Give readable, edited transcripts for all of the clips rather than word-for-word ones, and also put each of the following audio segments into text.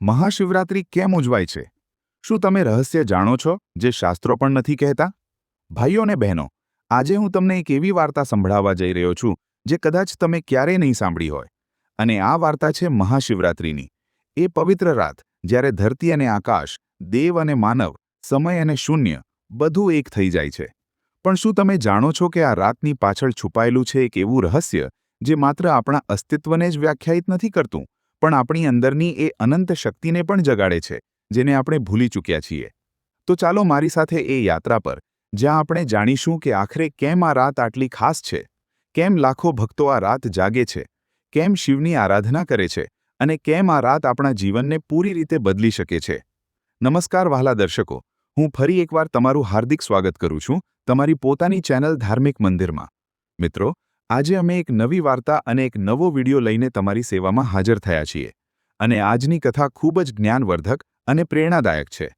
મહાશિવરાત્રિ કેમ ઉજવાય છે? શું તમે રહસ્ય જાણો છો જે શાસ્ત્રો પણ નથી કહેતા? ભાઈઓ અને બહેનો, આજે હું તમને એક એવી વાર્તા સંભળાવવા જઈ રહ્યો છું જે કદાચ તમે ક્યારેય નહીં સાંભળી હોય. અને આ વાર્તા છે મહાશિવરાત્રિની. એ પવિત્ર રાત જ્યારે ધરતી અને આકાશ, દેવ અને માનવ, સમય અને શૂન્ય બધું એક થઈ જાય છે. પણ શું તમે જાણો છો કે આ રાતની પાછળ છુપાયેલું છે એક એવું રહસ્ય જે માત્ર આપણા અસ્તિત્વને જ વ્યાખ્યાયિત નથી કરતું, પણ આપણી અંદરની એ અનંત શક્તિને પણ જગાડે છે, જેને આપણે ભૂલી ચૂક્યા છીએ? તો ચાલો મારી સાથે એ યાત્રા પર, જ્યાં આપણે જાણીશું કે આખરે કેમ આ રાત આટલી ખાસ છે, કેમ લાખો ભક્તો આ રાત જાગે છે, કેમ શિવની આરાધના કરે છે, અને કેમ આ રાત આપણા જીવનને પૂરી રીતે બદલી શકે છે. નમસ્કાર વહાલા દર્શકો, હું ફરી એકવાર તમારું હાર્દિક સ્વાગત કરું છું તમારી પોતાની ચેનલ ધાર્મિક મંદિરમાં. મિત્રો, આજે અમે એક નવી વાર્તા અને એક નવો વિડિયો લઈને તમારી સેવામાં હાજર થયા છીએ. અને આજની કથા ખૂબ જ જ્ઞાનવર્ધક અને પ્રેરણાદાયક છે.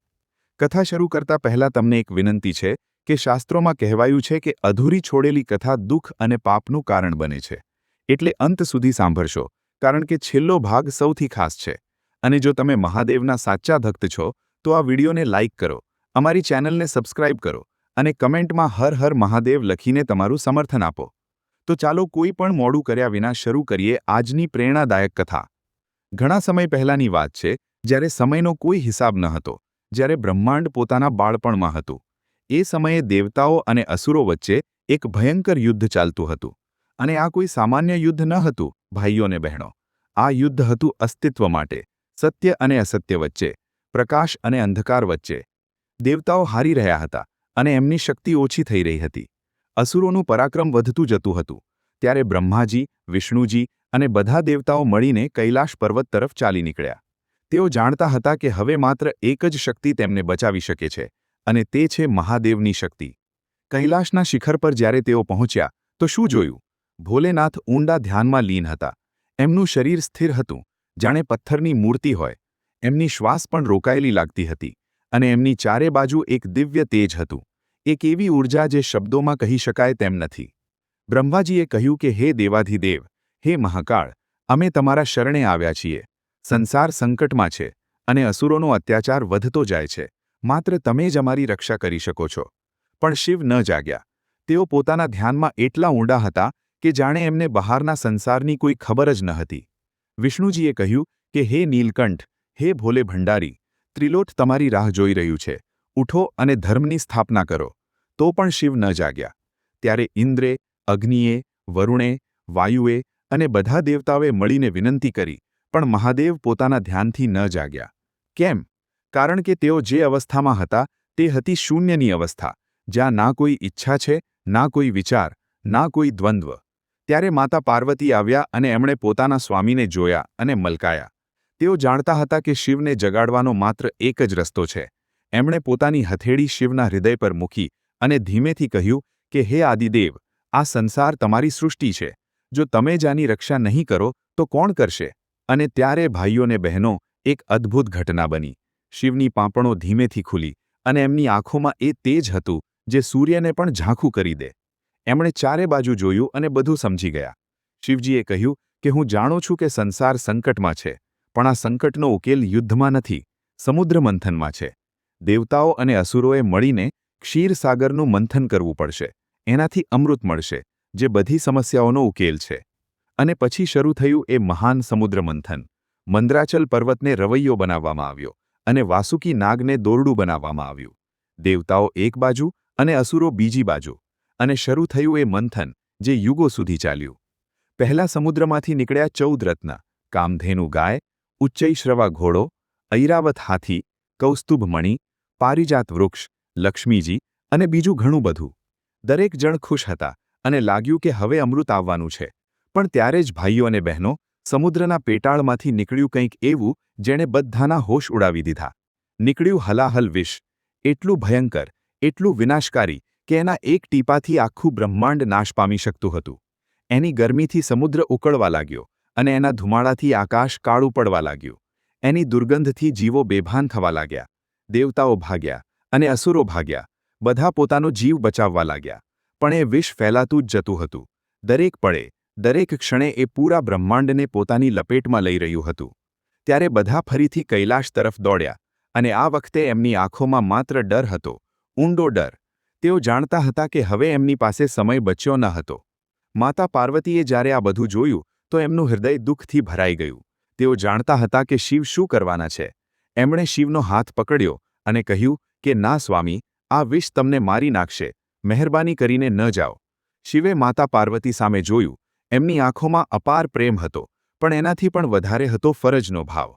કથા શરૂ કરતા પહેલા તમને એક વિનંતી છે કે શાસ્ત્રોમાં કહેવાયું છે કે અધૂરી છોડેલી કથા દુઃખ અને પાપનું કારણ બને છે. એટલે અંત સુધી સાંભળશો, કારણ કે છેલ્લો ભાગ સૌથી ખાસ છે. અને જો તમે મહાદેવના સાચા ભક્ત છો, તો આ વિડિયોને લાઇક કરો, અમારી ચેનલને સબસ્ક્રાઇબ કરો અને કમેન્ટમાં હર હર મહાદેવ લખીને તમારું સમર્થન આપો. તો ચાલો કોઈ પણ મોડું કર્યા વિના શરૂ કરીએ આજની પ્રેરણાદાયક કથા. ઘણા સમય પહેલાંની વાત છે, જ્યારે સમયનો કોઈ હિસાબ ન હતો, જ્યારે બ્રહ્માંડ પોતાના બાળપણમાં હતું. એ સમયે દેવતાઓ અને અસુરો વચ્ચે એક ભયંકર યુદ્ધ ચાલતું હતું. અને આ કોઈ સામાન્ય યુદ્ધ ન હતું, ભાઈઓ અને બહેનો. આ યુદ્ધ હતું અસ્તિત્વ માટે, સત્ય અને અસત્ય વચ્ચે, પ્રકાશ અને અંધકાર વચ્ચે. દેવતાઓ હારી રહ્યા હતા અને એમની શક્તિ ઓછી થઈ રહી હતી. અસુરોનું પરાક્રમ વધતું જતું હતું. ત્યારે બ્રહ્માજી, વિષ્ણુજી અને બધા દેવતાઓ મળીને કૈલાશ પર્વત તરફ ચાલી નીકળ્યા. તેઓ જાણતા હતા કે હવે માત્ર એક જ શક્તિ તેમને બચાવી શકે છે, અને તે છે મહાદેવની શક્તિ. કૈલાશના શિખર પર જ્યારે તેઓ પહોંચ્યા, તો શું જોયું? ભોલેનાથ ઊંડા ધ્યાનમાં લીન હતા. એમનું શરીર સ્થિર હતું, જાણે પથ્થરની મૂર્તિ હોય. એમની શ્વાસ પણ રોકાયેલી લાગતી હતી, અને એમની ચારે બાજુ એક દિવ્ય તેજ હતું, એક એવી ઊર્જા જે શબ્દોમાં કહી શકાય તેમ નથી. બ્રહ્માજીએ કહ્યું કે હે દેવાધિદેવ, હે મહાકાળ, અમે તમારા શરણે આવ્યા છીએ. સંસાર સંકટમાં છે, અને અસુરોનો અત્યાચાર વધતો જાય છે. માત્ર તમે જ અમારી રક્ષા કરી શકો છો. પણ શિવ ન જાગ્યા. તેઓ પોતાના ધ્યાનમાં એટલા ઊંડા હતા કે જાણે એમને બહારના સંસારની કોઈ ખબર જ ન હતી. વિષ્ણુજીએ કહ્યું કે હે નીલકંઠ, હે ભોલે ભંડારી, ત્રિલોક તમારી રાહ જોઈ રહ્યું છે. ઉઠો અને ધર્મની સ્થાપના કરો. તો પણ શિવ ન જાગ્યા. ત્યારે ઇન્દ્રે, અગ્નિએ, વરુણે, વાયુએ અને બધા દેવતાઓએ મળીને વિનંતી કરી, પણ મહાદેવ પોતાના ધ્યાનથી ન જાગ્યા. કેમ? કારણ કે તેઓ જે અવસ્થામાં હતા તે હતી શૂન્યની અવસ્થા, જ્યાં ના કોઈ ઈચ્છા છે, ના કોઈ વિચાર, ના કોઈ દ્વંદ્વ. ત્યારે માતા પાર્વતી આવ્યા અને એમણે પોતાના સ્વામીને જોયા અને મલકાયા. તેઓ જાણતા હતા કે શિવને જગાડવાનો માત્ર એક જ રસ્તો છે. એમણે પોતાની હથેળી શિવના હૃદય પર મૂકી અને ધીમેથી કહ્યું કે હે આદિદેવ, આ સંસાર તમારી સૃષ્ટિ છે. જો તમે જ આની રક્ષા નહીં કરો તો કોણ કરશે? અને ત્યારે ભાઈઓને બહેનો, એક અદ્ભુત ઘટના બની. શિવની પાંપણો ધીમેથી ખુલી, અને એમની આંખોમાં એ તેજ હતું જે સૂર્યને પણ ઝાંખું કરી દે. એમણે ચારે બાજુ જોયું અને બધું સમજી ગયા. શિવજીએ કહ્યું કે હું જાણું છું કે સંસાર સંકટમાં છે, પણ આ સંકટનો ઉકેલ યુદ્ધમાં નથી, સમુદ્ર મંથનમાં છે. દેવતાઓ અને અસુરોએ મળીને ક્ષીરસાગરનું મંથન કરવું પડશે. એનાથી અમૃત મળશે, જે બધી સમસ્યાઓનો ઉકેલ છે. અને પછી શરૂ થયું એ મહાન સમુદ્ર મંથન. મંદરાચલ પર્વતને રવૈયો બનાવવામાં આવ્યો, અને વાસુકી નાગને દોરડું બનાવવામાં આવ્યું. દેવતાઓ એક બાજુ અને અસુરો બીજી બાજુ. અને શરૂ થયું એ મંથન જે યુગો સુધી ચાલ્યું. પહેલા સમુદ્રમાંથી નીકળ્યા 14 રત્ન: કામધેનુ ગાય, ઉચ્ચૈશ્રવા ઘોડો, ઐરાવત હાથી, કૌસ્તુભ મણિ, પારિજાત વૃક્ષ, લક્ષ્મીજી અને બીજું ઘણું બધું. દરેક જણ ખુશ હતા અને લાગ્યું કે હવે અમૃત આવવાનું છે. પણ ત્યારે જ ભાઈઓ અને બહેનો, સમુદ્રના પેટાળમાંથી નીકળ્યું કંઈક એવું જેણે બધાના હોશ ઉડાવી દીધા. નીકળ્યું હલાહલ વિષ, એટલું ભયંકર, એટલું વિનાશકારી કે એના એક ટીપાથી આખું બ્રહ્માંડ નાશ પામી શકતું હતું. એની ગરમીથી સમુદ્ર ઉકળવા લાગ્યો, અને એના ધુમાડાથી આકાશ કાળું પડવા લાગ્યું. એની દુર્ગંધથી જીવો બેભાન થવા લાગ્યા. દેવતાઓ ભાગ્યા અને અસુરો ભાગ્યા. બધા પોતાનો જીવ બચાવવા લાગ્યા. પણ એ વિષ ફેલાતું જ જતું હતું. દરેક પળે, દરેક ક્ષણે એ પૂરા બ્રહ્માંડને પોતાની લપેટમાં લઈ રહ્યું હતું. ત્યારે બધા ફરીથી કૈલાશ તરફ દોડ્યા અને આ વખતે એમની આંખોમાં માત્ર ડર હતો, ઊંડો ડર. તેઓ જાણતા હતા કે હવે એમની પાસે સમય બચ્યો ન હતો. માતા પાર્વતીએ જ્યારે આ બધું જોયું તો એમનું હૃદય દુઃખથી ભરાઈ ગયું. તેઓ જાણતા હતા કે શિવ શું કરવાના છે. એમણે શિવનો હાથ પકડ્યો અને કહ્યું કે ના સ્વામી, આ વિષ તમને મારી નાખશે, મહેરબાની કરીને ન જાઓ. શિવે માતા પાર્વતી સામે જોયું. એમની આંખોમાં અપાર પ્રેમ હતો, પણ એનાથી પણ વધારે હતો ફરજનો ભાવ.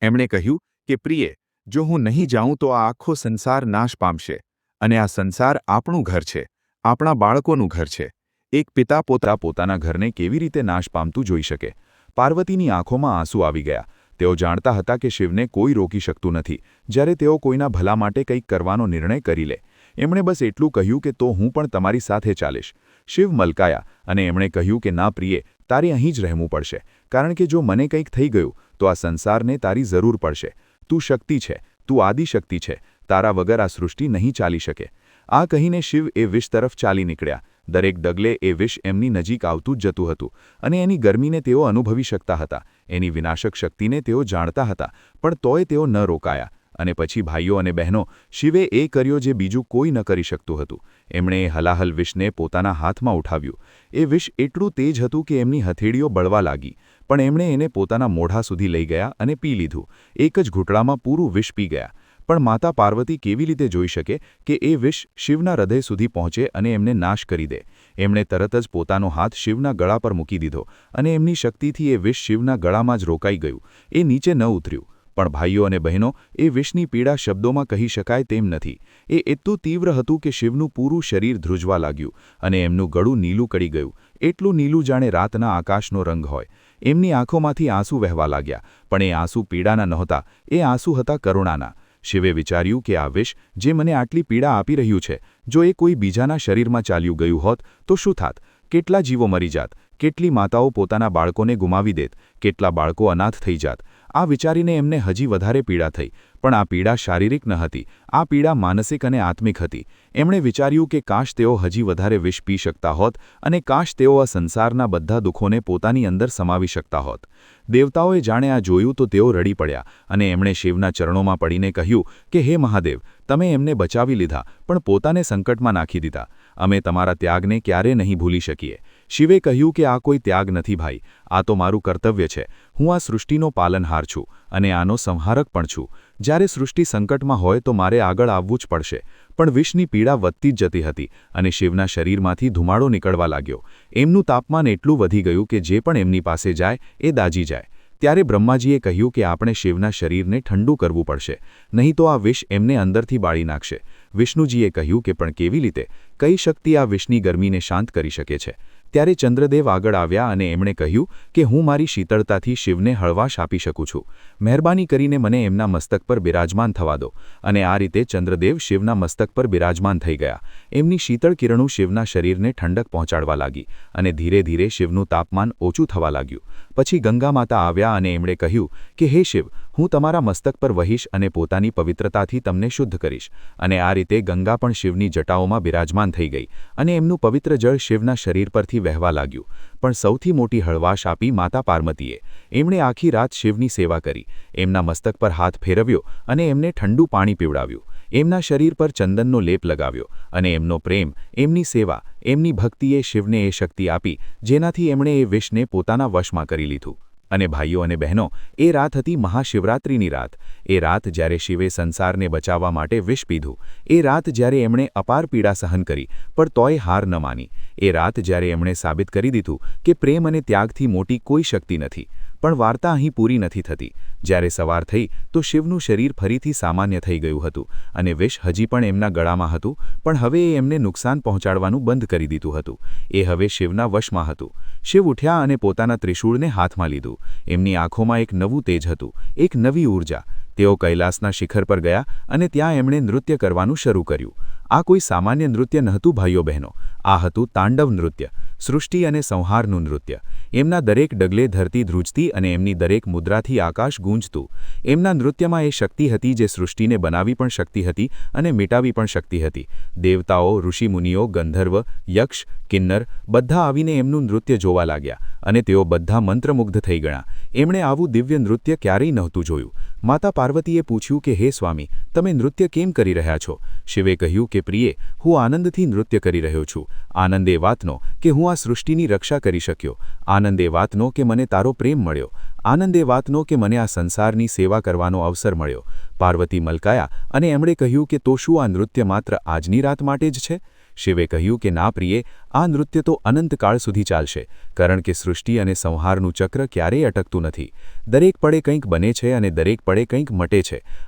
એમણે કહ્યું કે પ્રિય, જો હું નહીં જાઉં તો આ આખો સંસાર નાશ પામશે, અને આ સંસાર આપણું ઘર છે, આપણા બાળકોનું ઘર છે. એક પિતા પોતાના ઘરને કેવી રીતે નાશ પામતું જોઈ શકે? પાર્વતીની આંખોમાં આંસુ આવી ગયા. તેઓ જાણતા હતા કે શિવને કોઈ રોકી શકતું નથી જ્યારે તેઓ કોઈના ભલા માટે કંઈક કરવાનો નિર્ણય કરી લે. એમણે બસ એટલું કહ્યું કે તો હું પણ તમારી સાથે ચાલીશ. શિવ મલકાયા અને એમણે કહ્યું કે ના પ્રિય, તારે અહીં જ રહેવું પડશે, કારણ કે જો મને કંઈક થઈ ગયું તો આ સંસારને તારી જરૂર પડશે. તું શક્તિ છે, તું આદિશક્તિ છે, તારા વગર આ સૃષ્ટિ નહીં ચાલી શકે. આ કહીને શિવ એ વિષ તરફ ચાલી નીકળ્યા. દરેક ડગલે એ વિષ એમની નજીક આવતું જ જતું હતું અને એની ગરમીને તેઓ અનુભવી શકતા હતા. એની વિનાશક શક્તિને તેઓ જાણતા હતા, પણ તોય તેઓ ન રોકાયા. અને પછી ભાઈઓ અને બહેનો, શિવે એ કર્યો જે બીજું કોઈ ન કરી શકતું હતું. એમણે એ હલાહલ વિષને પોતાના હાથમાં ઉઠાવ્યું. એ વિષ એટલું તેજ હતું કે એમની હથેળીઓ બળવા લાગી, પણ એમણે એને પોતાના મોઢા સુધી લઈ ગયા અને પી લીધું. એક જ ઘૂંટડામાં પૂરું વિષ પી ગયા. પણ માતા પાર્વતી કેવી રીતે જોઈ શકે કે એ વિષ શિવના હૃદય સુધી પહોંચે અને એમને નાશ કરી દે? એમણે તરત જ પોતાનો હાથ શિવના ગળા પર મૂકી દીધો અને એમની શક્તિથી એ વિષ શિવના ગળામાં જ રોકાઈ ગયું. એ નીચે ન ઉતર્યું. પણ ભાઈઓ અને બહેનો, એ વિષની પીડા શબ્દોમાં કહી શકાય તેમ નથી. એ એટલું તીવ્ર હતું કે શિવનું પૂરું શરીર ધ્રુજવા લાગ્યું અને એમનું ગળું નીલું કડી ગયું, એટલું નીલું જાણે રાતના આકાશનો રંગ હોય. એમની આંખોમાંથી આંસુ વહેવા લાગ્યા, પણ એ આંસુ પીડાના નહોતા, એ આંસુ હતા કરુણાના. શિવે વિચાર્યું કે આ વિષ જે મને આટલી પીડા આપી રહ્યું છે, જો એ કોઈ બીજાના શરીરમાં ચાલ્યું ગયું હોત તો શું થાત? કેટલા જીવો મરી જાત, કેટલી માતાઓ પોતાના બાળકોને ગુમાવી દેત, કેટલા બાળકો અનાથ થઈ જાત. આ વિચારીને એમને હજી વધારે પીડા થઈ. પણ આ પીડા શારીરિક ન હતી, આ પીડા માનસિક અને આત્મિક હતી. એમણે વિચાર્યું કે કાશ તેઓ હજી વધારે વિષ પી શકતા હોત અને કાશ તેઓ આ સંસારના બધા દુઃખોને પોતાની અંદર સમાવી શકતા હોત. દેવતાઓએ જાણે આ જોયું તો તેઓ રડી પડ્યા અને એમણે શિવના ચરણોમાં પડીને કહ્યું કે હે મહાદેવ, તમે એમને બચાવી લીધા પણ પોતાને સંકટમાં નાખી દીધા. અમે તમારા ત્યાગને ક્યારે નહીં ભૂલી શકીએ. શિવે કહ્યું કે આ કોઈ ત્યાગ નથી ભાઈ, આ તો મારું કર્તવ્ય છે. હું આ સૃષ્ટિનો પાલનહાર છું અને આનો સંહારક પણ છું. જ્યારે સૃષ્ટિ સંકટમાં હોય તો મારે આગળ આવવું જ પડશે. પણ વિષની પીડા વધતી જ જતી હતી અને શિવના શરીરમાંથી ધુમાડો નીકળવા લાગ્યો. એમનું તાપમાન એટલું વધી ગયું કે જે પણ એમની પાસે જાય એ દાજી જાય. ત્યારે બ્રહ્માજીએ કહ્યું કે આપણે શિવના શરીરને ઠંડુ કરવું પડશે, નહીં તો આ વિષ એમને અંદરથી બાળી નાખશે. વિષ્ણુજીએ કહ્યું કે પણ કેવી રીતે? કઈ શક્તિ આ વિષની ગરમીને શાંત કરી શકે છે? ત્યારે ચંદ્રદેવ આગળ આવ્યા અને એમણે કહ્યું કે હું મારી શીતળતાથી શિવને હળવાશ આપી શકું છું. મહેરબાની કરીને મને એમના મસ્તક પર બિરાજમાન થવા દો. અને આ રીતે ચંદ્રદેવ શિવના મસ્તક પર બિરાજમાન થઈ ગયા. એમની શીતળ કિરણો શિવના શરીરને ઠંડક પહોંચાડવા લાગી અને ધીરે ધીરે શિવનું તાપમાન ઓછું થવા લાગ્યું. પછી ગંગા માતા આવ્યા અને એમણે કહ્યું કે હે શિવ, હું તમારા મસ્તક પર વહીશ અને પોતાની પવિત્રતાથી તમને શુદ્ધ કરીશ. અને આ રીતે ગંગા પણ શિવની જટાઓમાં બિરાજમાન થઈ ગઈ અને એમનું પવિત્ર જળ શિવના શરીર પરથી વહેવા લાગ્યું. પણ સૌથી મોટી હળવાશ આપી માતા પાર્વતીએ. એમણે આખી રાત શિવની સેવા કરી, એમના મસ્તક પર હાથ ફેરવ્યો અને એમને ઠંડુ પાણી પીવડાવ્યું. એમના શરીર પર ચંદનનો લેપ લગાવ્યો અને એમનો પ્રેમ, એમની સેવા, એમની ભક્તિએ શિવને એ શક્તિ આપી જેનાથી એમણે એ વિષને પોતાના વશમાં કરી લીધું. અને ભાઈઓ અને બહેનો, એ રાત હતી મહાશિવરાત્રિની રાત. એ રાત જ્યારે શિવે સંસારને બચાવવા માટે વિષ પીધું. એ રાત જ્યારે એમણે અપાર પીડા સહન કરી પણ તોય હાર ન માની. એ રાત જ્યારે એમણે સાબિત કરી દીધું કે પ્રેમ અને ત્યાગથી મોટી કોઈ શક્તિ નથી. પણ વાર્તા અહીં પૂરી નથી થતી. જ્યારે સવાર થઈ તો શિવનું શરીર ફરીથી સામાન્ય થઈ ગયું હતું અને વિષ હજી પણ એમના ગળામાં હતું, પણ હવે એ એમને નુકસાન પહોંચાડવાનું બંધ કરી દીધું હતું. એ હવે શિવના વશમાં હતું. શિવ ઉઠ્યા અને પોતાના ત્રિશૂળને હાથમાં લીધું. એમની આંખોમાં એક નવું તેજ હતું, એક નવી ઊર્જા. તેઓ કૈલાસના શિખર પર ગયા અને ત્યાં એમણે નૃત્ય કરવાનું શરૂ કર્યું. આ કોઈ સામાન્ય નૃત્ય નહોતું ભાઈઓ બહેનો, આ હતું તાંડવ નૃત્ય. સૃષ્ટિ અને સંહારનું નૃત્ય. એમના દરેક ડગલે ધરતી ધ્રુજતી અને એમની દરેક મુદ્રાથી આકાશ ગૂંજતું. એમના નૃત્યમાં એ શક્તિ હતી જે સૃષ્ટિને બનાવી પણ શકતી હતી અને મિટાવી પણ શકતી હતી. દેવતાઓ, ઋષિમુનિઓ, ગંધર્વ, યક્ષ, કિન્નર બધા આવીને એમનું નૃત્ય જોવા લાગ્યા અને તેઓ બધા મંત્રમુગ્ધ થઈ ગયા. એમણે આવું દિવ્ય નૃત્ય ક્યારેય નહોતું જોયું. માતા પાર્વતીએ પૂછ્યું કે હે સ્વામી, તમે નૃત્ય કેમ કરી રહ્યા છો? શિવે કહ્યું કે પ્રિયે, હું આનંદથી નૃત્ય કરી રહ્યો છું. આનંદ એ વાતનો કે હું આ સૃષ્ટિની રક્ષા કરી શક્યો. આનંદ એ વાતનો કે મને તારો પ્રેમ મળ્યો. આનંદ એ વાતનો કે મને આ સંસારની સેવા કરવાનો અવસર મળ્યો. પાર્વતી મલકાયા અને એમણે કહ્યું કે તો શું આ નૃત્ય માત્ર આજની રાત માટે જ છે? શિવે કહ્યું કે ના પ્રિયે, આ નૃત્ય તો અનંતકાળ સુધી ચાલશે, કારણ કે સૃષ્ટિ અને સંહારનું ચક્ર ક્યારેય અટકતું નથી. દરેક પળે કંઈક બને છે અને દરેક પળે કંઈક મટે છે.